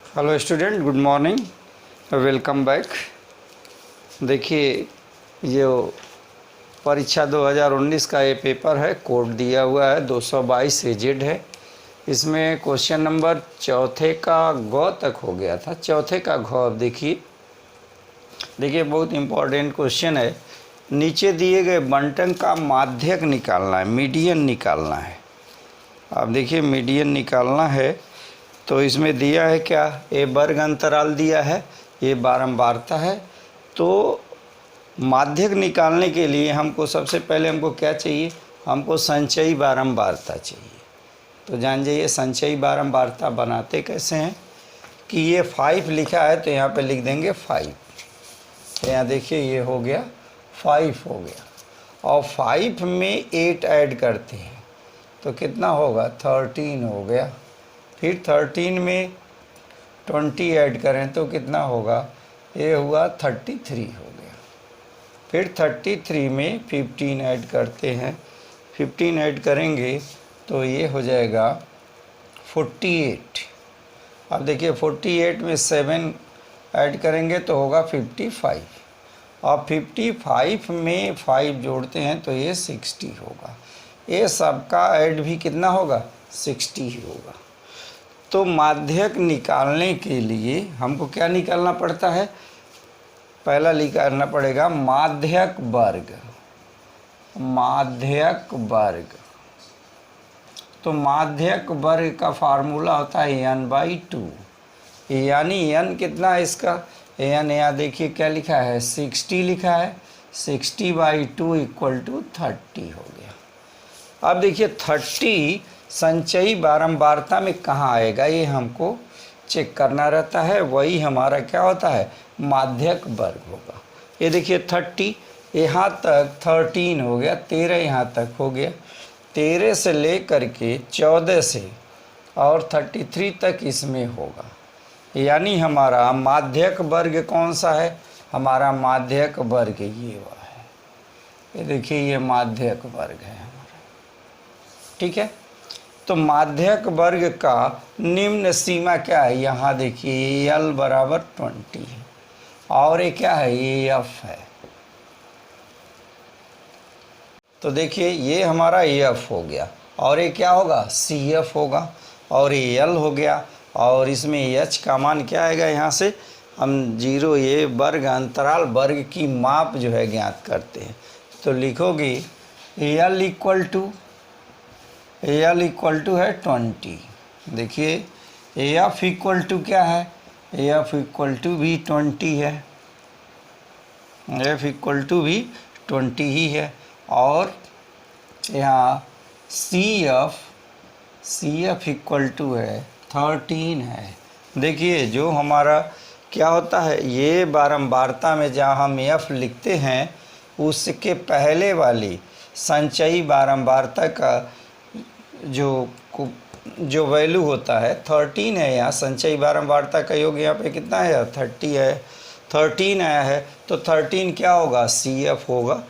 Hello student, good morning, welcome back. देखिए, ये परीक्षा 2019 का ये पेपर है, कोड दिया हुआ है 222 एजेड है। इसमें क्वेश्चन नंबर चौथे का ग तक हो गया था। चौथे का घ अब देखिए बहुत इम्पोर्टेंट क्वेश्चन है। नीचे दिए गए बंटन का माध्यक निकालना है, मीडियन निकालना है। अब देखिए मीडियन निकालना है तो इसमें दिया है क्या, ए वर्ग अंतराल दिया है, ये बारंबारता है। तो माध्यक निकालने के लिए हमको सबसे पहले हमको क्या चाहिए, हमको संचयी बारंबारता चाहिए। तो जान जाइए संचयी बारंबारता बनाते कैसे हैं कि ये 5 लिखा है तो यहाँ पे लिख देंगे 5। तो यहाँ देखिए ये हो गया 5 हो गया, और 5 में 8 ऐड करते हैं तो कितना होगा 13 हो गया। फिर 13 में 20 ऐड करें तो कितना होगा, ये हुआ 33 हो गया। फिर 33 में 15 ऐड करते हैं, 15 ऐड करेंगे तो ये हो जाएगा 48। अब देखिए 48 में 7 ऐड करेंगे तो होगा 55, और 55 में 5 जोड़ते हैं तो ये 60 होगा। ये सबका ऐड भी कितना होगा 60 ही होगा। तो माध्यक निकालने के लिए हमको क्या निकालना पड़ता है, पहला निकालना पड़ेगा माध्यक वर्ग। माध्यक वर्ग, तो माध्यक वर्ग का फार्मूला होता है n/2, यानी n कितना है इसका, n यहाँ देखिए क्या लिखा है 60 लिखा है, 60/2 = 30 हो गया। अब देखिए 30 संचयी बारंबारता में कहाँ आएगा, ये हमको चेक करना रहता है। वही हमारा क्या होता है माध्यक वर्ग होगा। ये देखिए 30 यहाँ तक 13 हो गया, 13 यहाँ तक हो गया, 13 से ले करके 14 से और 33 तक इसमें होगा। यानी हमारा माध्यक वर्ग कौन सा है, हमारा माध्यक वर्ग ये वाला है। ये देखिए ये माध्यक वर्ग है हमारा, ठीक है। तो माध्यक वर्ग का निम्न सीमा क्या है, यहाँ देखिए L = 20 है, और ये क्या है, ये F है। तो देखिए ये हमारा F हो गया, और ये क्या होगा CF होगा, और ये L हो गया, और इसमें H का मान क्या आएगा, यहाँ से हम 0 ये वर्ग अंतराल वर्ग की माप जो है ज्ञात करते हैं। तो लिखोगे L = है 20। देखिए F = क्या है, F = भी 20 है, F = भी 20 ही है। और यहाँ CF = है 13 है। देखिए जो हमारा क्या होता है, ये बारंबारता में जहाँ हम F लिखते हैं उसके पहले वाली संचयी बारंबारता का जो वैल्यू होता है 13 है। यहाँ संचयी बारंबारता का योग यहाँ पे कितना है 30 है, 13 आया है तो 13 क्या होगा CF होगा।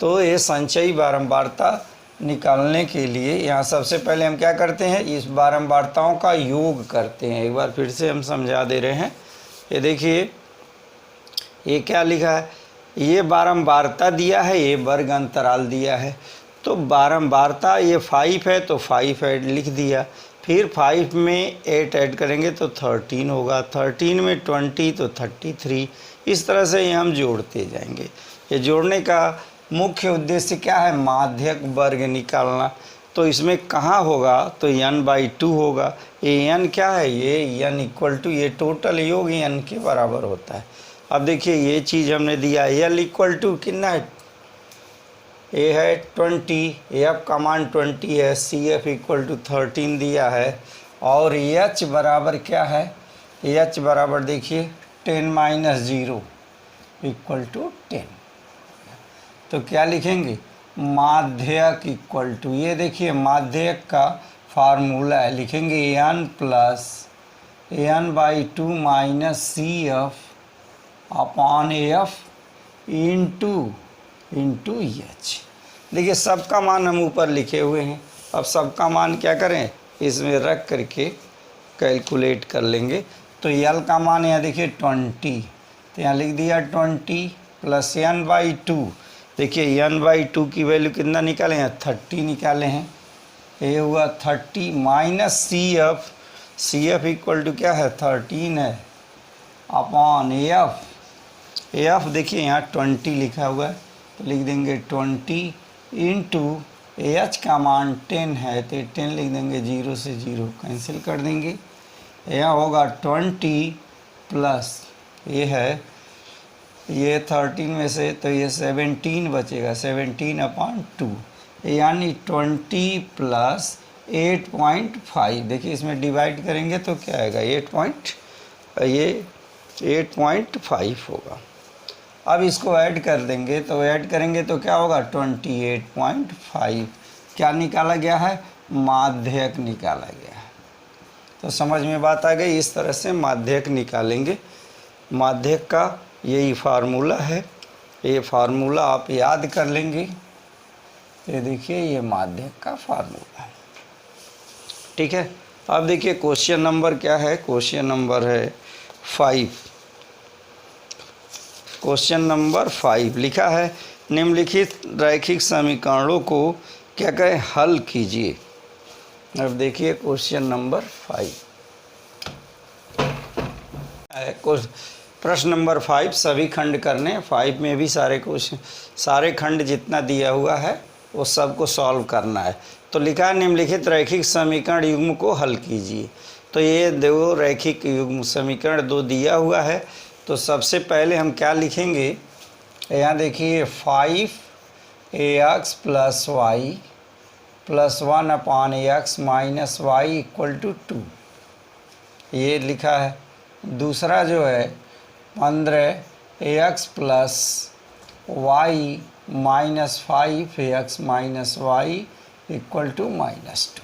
तो ये संचयी बारंबारता निकालने के लिए यहाँ सबसे पहले हम क्या करते हैं, इस बारंबारताओं का योग करते हैं। एक बार फिर से हम समझा दे रहे हैं। ये देखिए ये क्या लिखा है, ये बारंबारता दिया है, ये वर्ग अंतराल दिया है। तो बारंबारता ये 5 है तो 5 ऐड लिख दिया, फिर 5 में 8 ऐड करेंगे तो 13 होगा, 13 में 20 तो 33। इस तरह से ये हम जोड़ते जाएंगे। ये जोड़ने का मुख्य उद्देश्य क्या है, माध्यक वर्ग निकालना। तो इसमें कहाँ होगा, तो n/2 होगा। ये n क्या है, ये n = ये टोटल योग n के बराबर होता है। अब देखिए ये चीज़ हमने दिया, L = कितना है, ये है 20, F का मान 20 है, CF = 13 दिया है, और H बराबर क्या है, H बराबर देखिए 10 - 0 = 10। तो क्या लिखेंगे, माध्यक = ये देखिए माध्यक का फार्मूला है, लिखेंगे n + n/2 - CF/F into H। देखिए सबका मान हम ऊपर लिखे हुए हैं। अब सबका मान क्या करें, इसमें रख करके कैलकुलेट कर लेंगे तो यल का मान यहाँ देखिए 20, तो यहाँ लिख दिया 20 प्लस n/2। देखिए n/2 की वैल्यू कितना निकाले हैं, 30 निकाले हैं। ये हुआ 30 minus c f equal to क्या है, 13 है, अपॉन एफ देखिए यहाँ 20 लिखा हुआ है, तो लिख देंगे 20 इंटू एच का मान 10 है, तो 10 लिख देंगे, 0 से 0 कैंसिल कर देंगे। यहाँ होगा 20 प्लस ये है, ये 13 में से तो ये 17 बचेगा, 17/2, यानी 20 प्लस 8.5। देखिए इसमें डिवाइड करेंगे तो क्या आएगा, 8.5 होगा। अब इसको ऐड कर देंगे, तो ऐड करेंगे तो क्या होगा, 28.5। क्या निकाला गया है, माध्यक निकाला गया है। तो समझ में बात आ गई, इस तरह से माध्यक निकालेंगे। माध्यक का यही फार्मूला है, ये फार्मूला आप याद कर लेंगे। ये देखिए ये माध्यक का फार्मूला है, ठीक है। अब देखिए क्वेश्चन नंबर क्या है, क्वेश्चन नंबर है 5। क्वेश्चन नंबर 5 लिखा है, निम्नलिखित रैखिक समीकरणों को क्या करें, हल कीजिए। अब देखिए क्वेश्चन नंबर 5, प्रश्न नंबर 5 सभी खंड करने। 5 में भी सारे क्वेश्चन, सारे खंड जितना दिया हुआ है वो सबको सॉल्व करना है। तो लिखा है, निम्नलिखित रैखिक समीकरण युग्म को हल कीजिए। तो ये दो रैखिक युग्म समीकरण दो दिया हुआ है। तो सबसे पहले हम क्या लिखेंगे, यहाँ देखिए 5ax प्लस वाई प्लस 1/x minus y equal to 2, ये लिखा है। दूसरा जो है 15ax प्लस वाई माइनस 5ax minus y equal to -2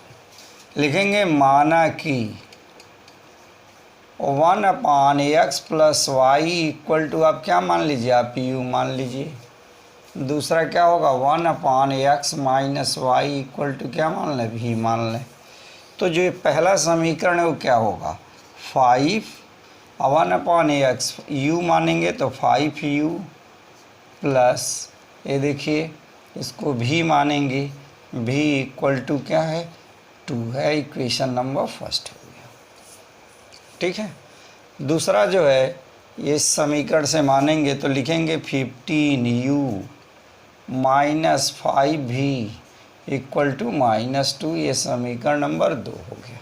लिखेंगे। माना कि 1/x plus y equal to, आप क्या मान लीजिए, आप u मान लीजिए। दूसरा क्या होगा, 1/x minus y equal to क्या मान लें, v मान लें। तो जो पहला समीकरण है वो क्या होगा, 1/x u मानेंगे तो 5u प्लस, ये देखिए इसको v मानेंगे, v इक्वल टू क्या है, 2 है। इक्वेशन नंबर फर्स्ट हो गया, ठीक है। दूसरा जो है, ये समीकरण से मानेंगे तो लिखेंगे 15u minus 5v equal to -2, ये समीकरण नंबर 2 हो गया।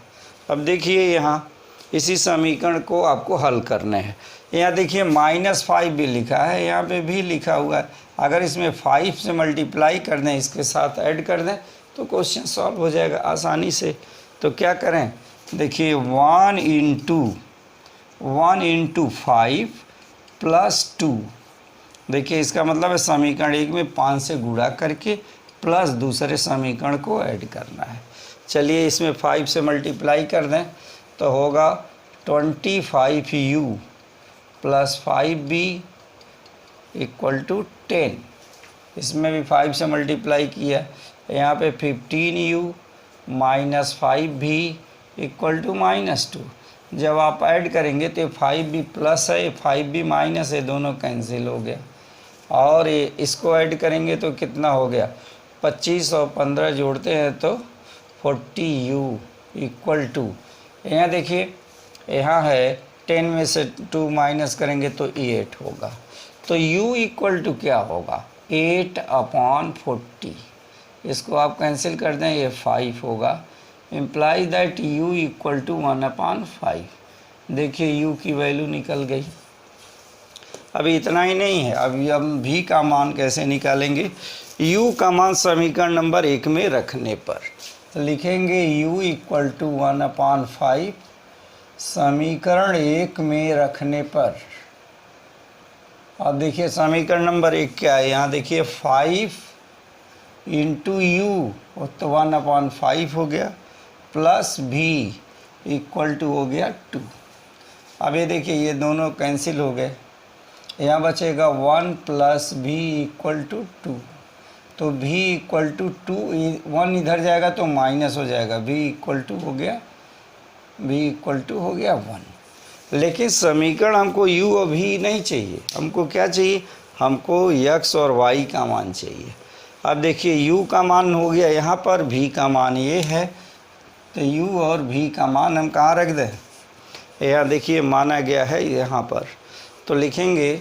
अब देखिए यहाँ इसी समीकरण को आपको हल करना है। यहाँ देखिए -5 भी लिखा है, यहाँ पे भी लिखा हुआ है। अगर इसमें 5 से मल्टीप्लाई कर दें, इसके साथ ऐड कर दें तो क्वेश्चन सॉल्व हो जाएगा आसानी से। तो क्या करें, देखिए 1 इंटू 5 प्लस 2, देखिए इसका मतलब है समीकरण एक में 5 से गुणा करके प्लस दूसरे समीकरण को ऐड करना है। चलिए इसमें 5 से मल्टीप्लाई कर दें तो होगा 25u plus 5b equal to 10। इसमें भी 5 से मल्टीप्लाई किया, यहाँ पे 15u minus 5b equal to -2। जब आप ऐड करेंगे तो 5b प्लस है, 5b माइनस है, दोनों कैंसिल हो गया। और ये इसको ऐड करेंगे तो कितना हो गया, 25 और 15 जोड़ते हैं तो 40u इक्वल टू, यहाँ देखिए यहाँ है 10 में से 2 माइनस करेंगे तो 8 होगा। तो u इक्वल टू क्या होगा, 8/40। इसको आप कैंसिल कर दें, ये 5 होगा। Imply that u equal to 1/5। देखिए u की वैल्यू निकल गई। अभी इतना ही नहीं है, अभी हम v का मान कैसे निकालेंगे। u का मान समीकरण नंबर 1 में रखने पर तो लिखेंगे u इक्वल टू 1/5 समीकरण 1 में रखने पर। अब देखिए समीकरण नंबर 1 क्या है, यहाँ देखिए 5 इंटू यू तो 1/5 हो गया, प्लस v इक्वल टू हो गया 2। अब ये देखिए ये दोनों कैंसिल हो गए, यहाँ बचेगा 1 प्लस v इक्वल टू 2। तो v इक्वल टू 2, 1 इधर जाएगा तो माइनस हो जाएगा, v इक्वल टू हो गया 1। लेकिन समीकरण हमको u और v नहीं चाहिए, हमको क्या चाहिए, हमको x और y का मान चाहिए। अब देखिए u का मान हो गया यहाँ पर, v का मान ये है, तो u और v का मान हम कहाँ रख दें, यहाँ देखिए माना गया है यहाँ पर, तो लिखेंगे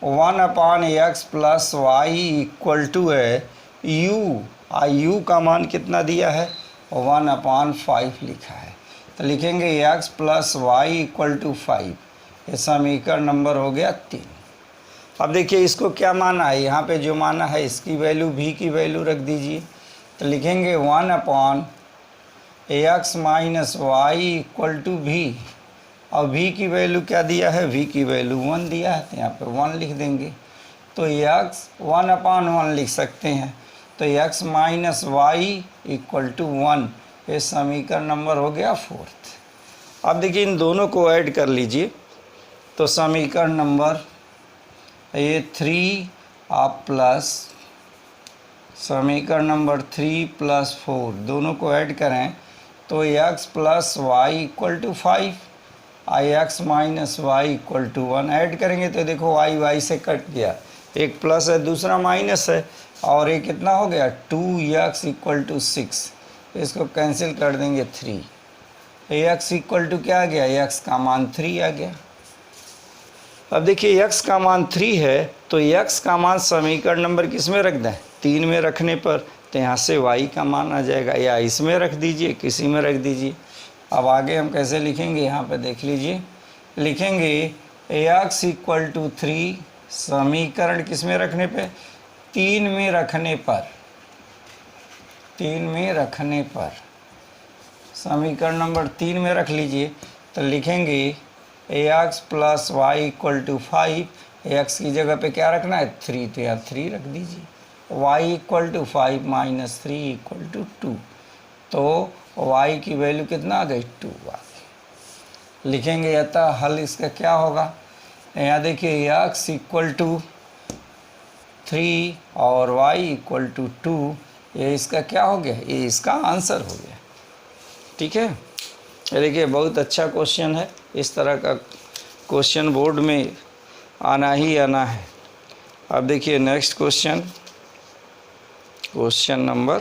1/x plus y equal to है u का मान कितना दिया है, 1/5 लिखा है, तो लिखेंगे x plus y equal to 5। ये समीकरण नंबर हो गया 3। अब देखिए इसको क्या माना है, यहाँ पे जो माना है इसकी वैल्यू v की वैल्यू रख दीजिए, तो लिखेंगे 1/x minus y equal to v, और v की वैल्यू क्या दिया है, v की वैल्यू 1 दिया है, तो यहाँ पे 1 लिख देंगे, तो x 1/1 लिख सकते हैं, तो x minus y equal to 1। ये समीकरण नंबर हो गया 4। अब देखिए इन दोनों को ऐड कर लीजिए, तो समीकरण नंबर ये 3 आप प्लस समीकरण नंबर 3 प्लस 4 दोनों को ऐड करें तो x plus y equal to 5, x minus y equal to 1 add करेंगे तो देखो y से कट गया, एक प्लस है दूसरा माइनस है, और ये कितना हो गया 2x इक्वल टू 6, इसको कैंसिल कर देंगे 3, x इक्वल टू क्या आ गया, x का मान 3 आ गया। अब देखिए x का मान 3 है, तो x का मान समीकरण नंबर किस में रख दें, 3 में रखने पर, तो यहाँ से y का मान आ जाएगा, या इसमें रख दीजिए, किसी में रख दीजिए। अब आगे हम कैसे लिखेंगे, यहाँ पे देख लीजिए, लिखेंगे x इक्वल टू 3, समीकरण किस में रखने पे, 3 में रखने पर, 3 में रखने पर, समीकरण नंबर 3 में रख लीजिए, तो लिखेंगे x plus y equal to 5, x की जगह पे क्या रखना है 3, तो यहाँ 3 रख दीजिए, y equal to 5 minus 3 equal to 2, तो y की वैल्यू कितना आ गई 2 आ गई। लिखेंगे अतः हल इसका क्या होगा, यहाँ देखिए x इक्वल टू 3 और y इक्वल टू 2, ये इसका क्या हो गया, ये इसका आंसर हो गया। ठीक है, ये देखिए बहुत अच्छा क्वेश्चन है, इस तरह का क्वेश्चन बोर्ड में आना ही आना है। अब देखिए नेक्स्ट क्वेश्चन, क्वेश्चन नंबर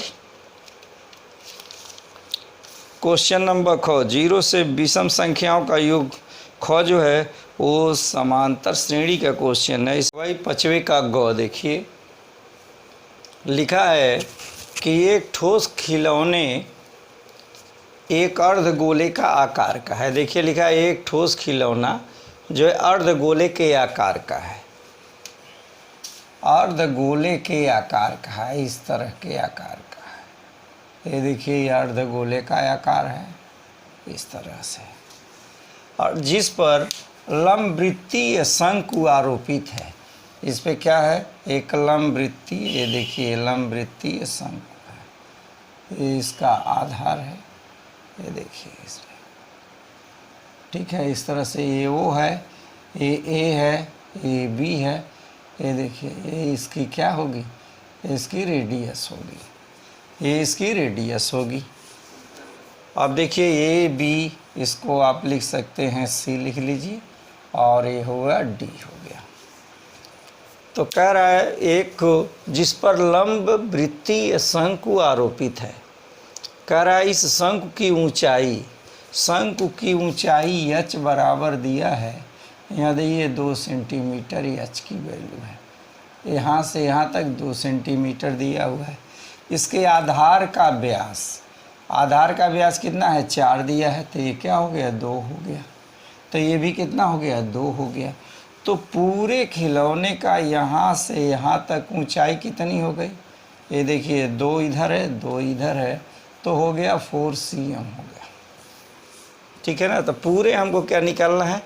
ख, 0 से विषम संख्याओं का योग ख जो है वो समांतर श्रेणी का क्वेश्चन है। इस वही 5वें का ग देखिए, लिखा है कि एक ठोस खिलौने एक अर्धगोले का आकार का है। देखिए लिखा है एक ठोस खिलौना जो है अर्धगोले के आकार का है, अर्धगोले के आकार का है, इस तरह के आकार का है। ये देखिए ये अर्धगोले का आकार है इस तरह से, और जिस पर लंबवृत्तीय शंकु आरोपित है। इस पे क्या है, एक लंबवृत्ती, ये देखिए लंबवृत्तीय शंकु है, ये इसका आधार है, ये देखिए इसमें। ठीक है, इस तरह से ये ओ है, ये ए है, ये बी है, ये देखिए ये इसकी क्या होगी, इसकी रेडियस होगी, ये इसकी रेडियस होगी। अब देखिए ए बी, इसको आप लिख सकते हैं सी लिख लीजिए, और ये होगा डी हो गया। तो कह रहा है एक जिस पर लंब वृत्तीय शंकु आरोपित है, कह रहा है इस शंकु की ऊंचाई, शंकु की ऊंचाई h बराबर दिया है, यहाँ देखिए 2 सेंटीमीटर h की वैल्यू है, यहाँ से यहाँ तक 2 सेंटीमीटर दिया हुआ है। इसके आधार का व्यास, आधार का व्यास कितना है 4 दिया है, तो ये क्या हो गया 2 हो गया, तो ये भी कितना हो गया 2 हो गया। तो पूरे खिलौने का यहाँ से यहाँ तक ऊंचाई कितनी हो गई, ये देखिए 2 इधर है 2 इधर है, तो हो गया 4 cm हो गया। ठीक है ना, तो पूरे हमको क्या निकालना है,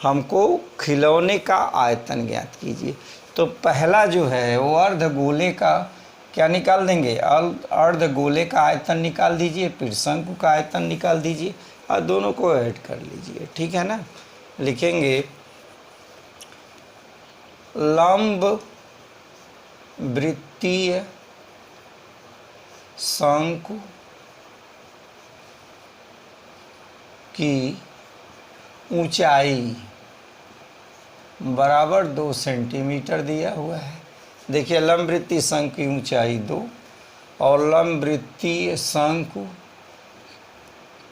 हमको खिलौने का आयतन ज्ञात कीजिए। तो पहला जो है वो अर्धगोले का क्या निकाल देंगे, अर्धगोले का आयतन निकाल दीजिए, फिर शंकु का आयतन निकाल दीजिए, और दोनों को ऐड कर लीजिए। ठीक है ना, लिखेंगे लंब वृत्तीय शंकु की ऊंचाई बराबर 2 सेंटीमीटर दिया हुआ है। देखिए लंब वृत्तीय शंकु की ऊंचाई 2 और लंब वृत्तीय शंकु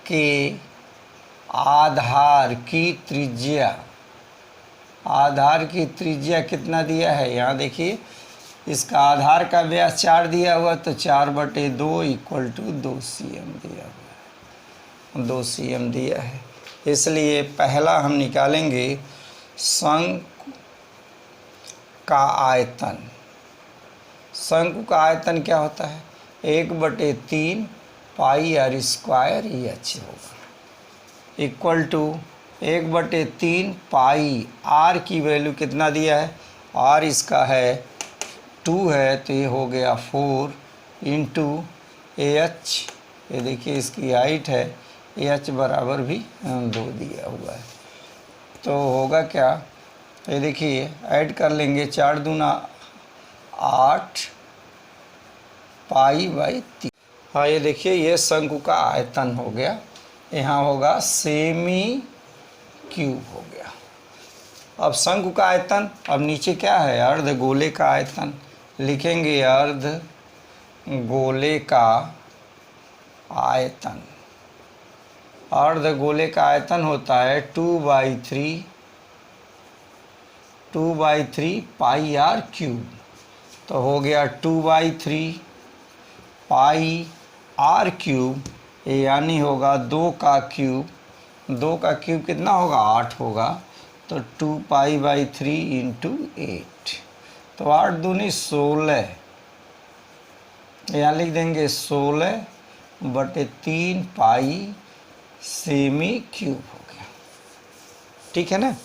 के आधार की त्रिज्या कितना दिया है, यहाँ देखिए इसका आधार का व्यास 4 दिया हुआ, तो 4/2 इक्वल टू 2 cm दिया हुआ है, 2 cm दिया है। इसलिए पहला हम निकालेंगे शंकु का आयतन। शंकु का आयतन क्या होता है, 1/3 पाई r स्क्वायर h होगा, इक्वल टू 1/3 पाई r की वैल्यू कितना दिया है, r इसका है 2 है, तो ये हो गया 4 इंटू AH, ये देखिए इसकी हाइट है, AH बराबर भी 2 दिया हुआ है। तो होगा क्या, ये देखिए ऐड कर लेंगे, 4 दूना 8 पाई/3। हाँ ये देखिए ये शंकु का आयतन हो गया, यहाँ होगा सेमी क्यूब हो गया। अब शंकु का आयतन, अब नीचे क्या है, अर्धगोले का आयतन लिखेंगे, अर्धगोले का आयतन। अर्धगोले का आयतन होता है 2/3 पाई r क्यूब, तो हो गया 2/3 पाई r क्यूब, यानी होगा 2 का क्यूब, 2 का क्यूब कितना होगा, 8 होगा, तो 2 पाई/3 इंटू 8, तो 8 दूनी 16, यहाँ लिख देंगे 16/3 पाई सेमी क्यूब हो गया। ठीक है ना।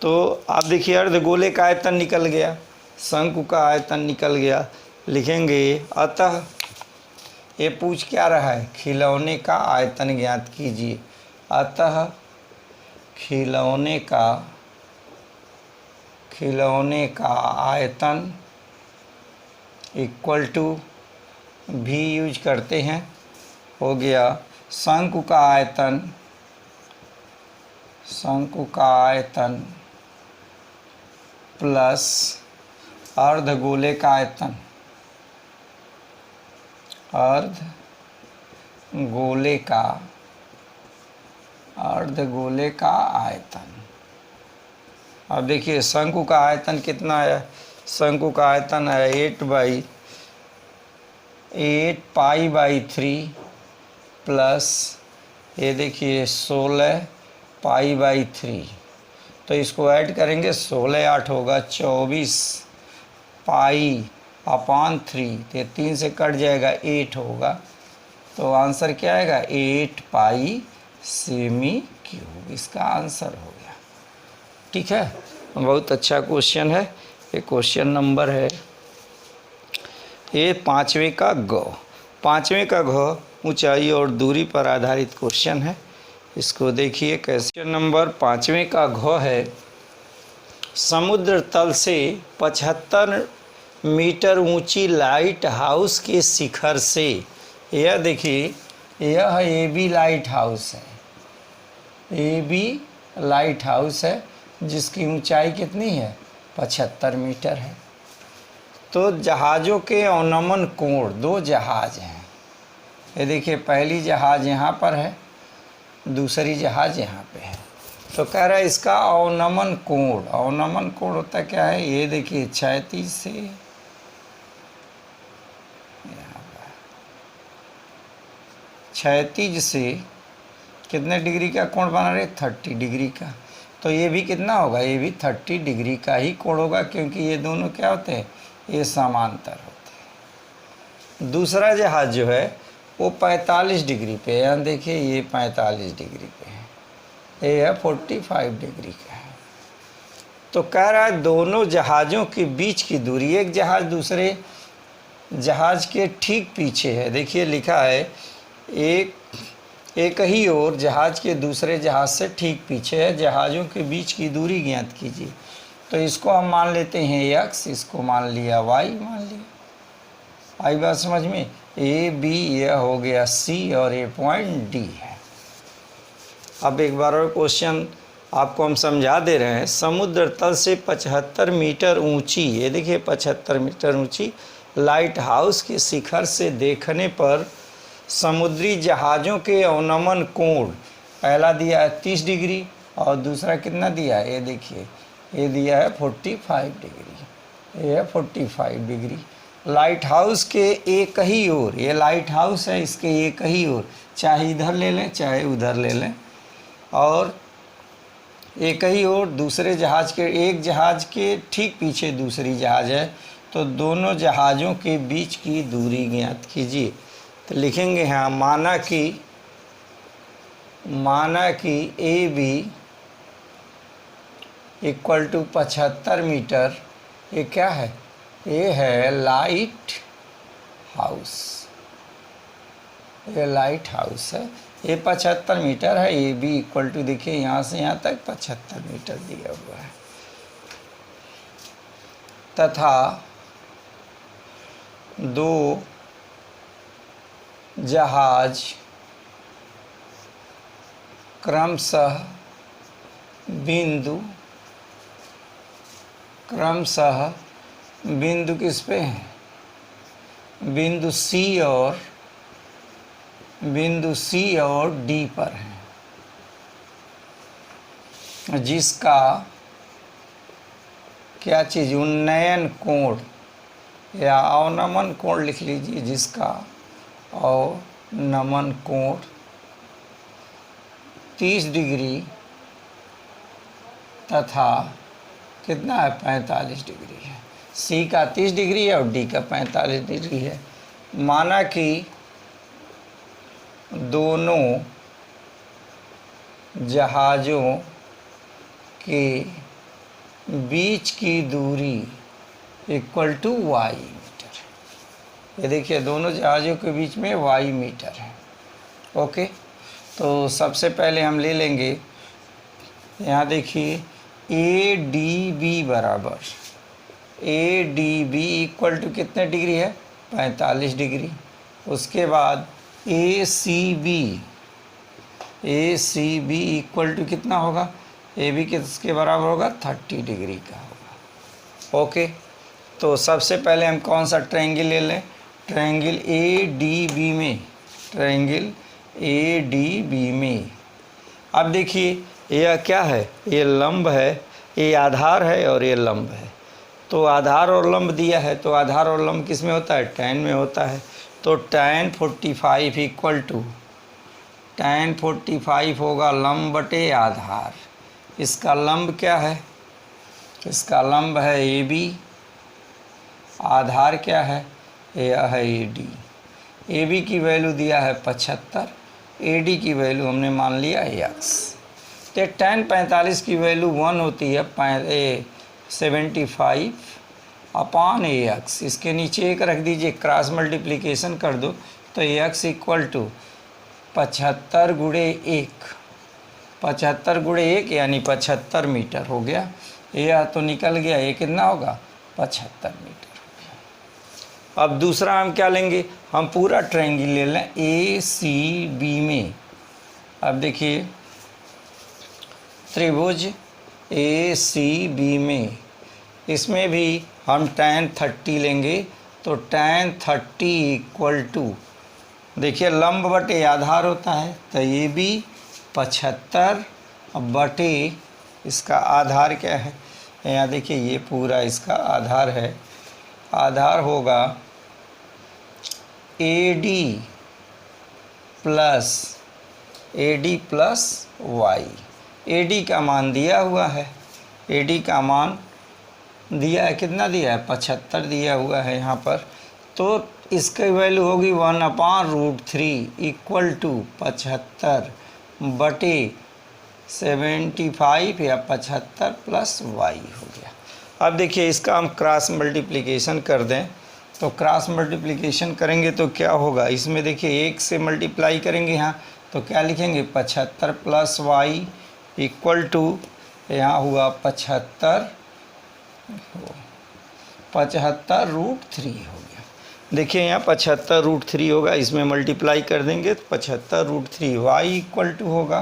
तो आप देखिए अर्धगोले का आयतन निकल गया, शंकु का आयतन निकल गया। लिखेंगे अतः, ये पूछ क्या रहा है, खिलौने का आयतन ज्ञात कीजिए। अतः खिलौने का आयतन इक्वल टू भी यूज करते हैं, हो गया शंकु का आयतन प्लस अर्धगोले का आयतन, अर्धगोले का आयतन। अब देखिए शंकु का आयतन कितना है, शंकु का आयतन है 8 पाई/3 प्लस ये देखिए 16 पाई/3, तो इसको ऐड करेंगे, 16 8 होगा 24 पाई/3, तो 3 से कट जाएगा 8 होगा, तो आंसर क्या आएगा 8 पाई सेमी क्यूब, इसका आंसर हो गया। ठीक है, बहुत अच्छा क्वेश्चन है, ये क्वेश्चन नंबर है ये 5वें का घ ऊंचाई और दूरी पर आधारित क्वेश्चन है। इसको देखिए कैसे। क्वेश्चन नंबर 5वें का घ है, समुद्र तल से 75 मीटर ऊंची लाइट हाउस के शिखर से, यह देखिए यह AB लाइट हाउस है, AB लाइट हाउस है जिसकी ऊंचाई कितनी है 75 मीटर है। तो जहाज़ों के अवनमन कोण, 2 जहाज़ हैं, ये देखिए पहली जहाज़ यहाँ पर है, दूसरी जहाज़ यहाँ पे है। तो कह रहा है इसका अवनमन कोण होता क्या है, ये देखिए क्षैतिज से क्षैतिज से कितने डिग्री का कोण बना रहे, 30 डिग्री का। तो ये भी कितना होगा, ये भी 30 डिग्री का ही कोण होगा, क्योंकि ये दोनों क्या होते हैं, ये समांतर होते हैं। दूसरा जहाज़ जो है वो 45 डिग्री पे है, यहाँ देखिए ये 45 डिग्री पे है, ये है 45 डिग्री का है। तो कह रहा है दोनों जहाज़ों के बीच की दूरी, एक जहाज़ दूसरे जहाज़ के ठीक पीछे है, देखिए लिखा है एक ही ओर जहाज़ के दूसरे जहाज़ से ठीक पीछे है, जहाज़ों के बीच की दूरी ज्ञात कीजिए। तो इसको हम मान लेते हैं x, इसको मान लिया y, मान लिया। आई बात समझ में, AB यह हो गया C और ये पॉइंट D है। अब एक बार और क्वेश्चन आपको हम समझा दे रहे हैं, समुद्र तल से 75 मीटर ऊंची, ये देखिए 75 मीटर ऊंची लाइट हाउस के शिखर से देखने पर समुद्री जहाज़ों के अवनमन कोण पहला दिया है 30 डिग्री और दूसरा कितना दिया है, ये देखिए ये दिया है 45 डिग्री, ये है 45 डिग्री। लाइट हाउस के एक ही ओर, ये लाइट हाउस है, इसके एक ही ओर, चाहे इधर ले लें चाहे उधर ले लें, और एक ही ओर दूसरे जहाज़ के, एक जहाज़ के ठीक पीछे दूसरी जहाज़ है, तो दोनों जहाज़ों के बीच की दूरी ज्ञात कीजिए। तो लिखेंगे यहाँ माना कि A B equal to 75 metre, ये क्या है, ये है लाइट हाउस, ये लाइट हाउस है, ये 75 मीटर है, ए बी इक्वल टू देखिए यहाँ से यहाँ तक 75 मीटर दिया हुआ है, तथा दो जहाज क्रमशः बिंदु किस पे हैं, बिंदु सी और डी पर हैं, जिसका क्या चीज़, उन्नयन कोण या अवनमन कोण लिख लीजिए, जिसका अवनमन कोण 30 डिग्री तथा कितना है 45 डिग्री है, सी का 30 डिग्री है और डी का 45 डिग्री है। माना कि दोनों जहाज़ों के बीच की दूरी इक्वल टू वाई मीटर, ये देखिए दोनों जहाज़ों के बीच में वाई मीटर है। ओके, तो सबसे पहले हम ले लेंगे, यहाँ देखिए ए डी बी बराबर, A D B equal to कितने डिग्री है 45 डिग्री। उसके बाद A C B equal to कितना होगा, ए बी किसके बराबर होगा 30 डिग्री का होगा। ओके, तो सबसे पहले हम कौन सा ट्रायंगल ले लें, ट्रायंगल ए डी बी में, ट्रायंगल ए डी बी में। अब देखिए यह क्या है, ये लंब है, ये आधार है और ये लंब है, तो आधार और लंब दिया है, तो आधार और लंब किस में होता है, tan में होता है। तो tan 45 इक्वल टू tan 45 होगा लंब बटे आधार। इसका लंब क्या है, इसका लंब है ए बी, आधार क्या है, यह है ए डी। ए बी की वैल्यू दिया है 75, ए डी की वैल्यू हमने मान लिया x। तो tan 45 की वैल्यू 1 होती है 75 अपॉन ax, इसके नीचे एक रख दीजिए, क्रॉस मल्टीप्लिकेशन कर दो तो ax इक्वल टू 75 गुणे 1, 75 गुणे 1 यानी 75 मीटर हो गया। यह तो निकल गया, ये कितना होगा 75 मीटर हो गया। अब दूसरा हम क्या लेंगे, हम पूरा ट्रायंगल ले लें ए सी बी में। अब देखिए त्रिभुज ए सी बी में, इसमें भी हम tan 30 लेंगे, तो tan 30 इक्वल टू देखिए लंब बटे आधार होता है, तो ये भी 75 बटे इसका आधार क्या है, यहाँ देखिए ये पूरा इसका आधार है, आधार होगा AD प्लस वाई। AD का मान दिया हुआ है, AD का मान दिया है, कितना दिया है 75 दिया हुआ है यहाँ पर, तो इसकी वैल्यू होगी 1/√3 इक्वल टू 75 बटे 75 या 75 प्लस वाई हो गया। अब देखिए इसका हम क्रॉस मल्टीप्लिकेशन कर दें, तो क्रॉस मल्टीप्लिकेशन करेंगे तो क्या होगा, इसमें देखिए 1 से मल्टीप्लाई करेंगे यहाँ, तो क्या लिखेंगे 75 प्लस वाई इक्वल टू, यहाँ हुआ 75√3 हो गया। देखिए यहाँ 75√3 होगा, इसमें मल्टीप्लाई कर देंगे तो 75√3, वाई इक्वल टू होगा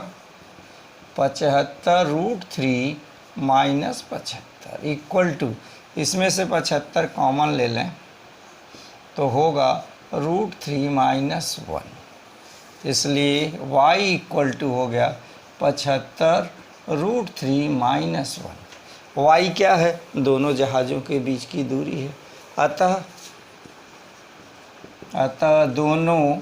75√3 माइनस 75 इक्वल टू, इसमें से 75 कॉमन ले लें तो होगा √3 माइनस 1, इसलिए y इक्वल टू हो गया 75√3 माइनस 1। y क्या है? दोनों जहाज़ों के बीच की दूरी है। अतः दोनों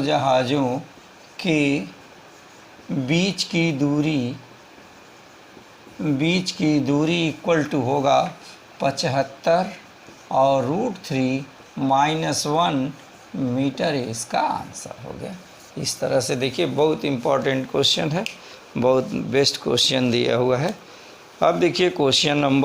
जहाज़ों के बीच की दूरी इक्वल टू होगा 75 और √3 माइनस 1 मीटर। इसका आंसर हो गया। इस तरह से देखिए, बहुत इम्पॉर्टेंट क्वेश्चन है, बहुत बेस्ट क्वेश्चन दिया हुआ है। अब देखिए क्वेश्चन नंबर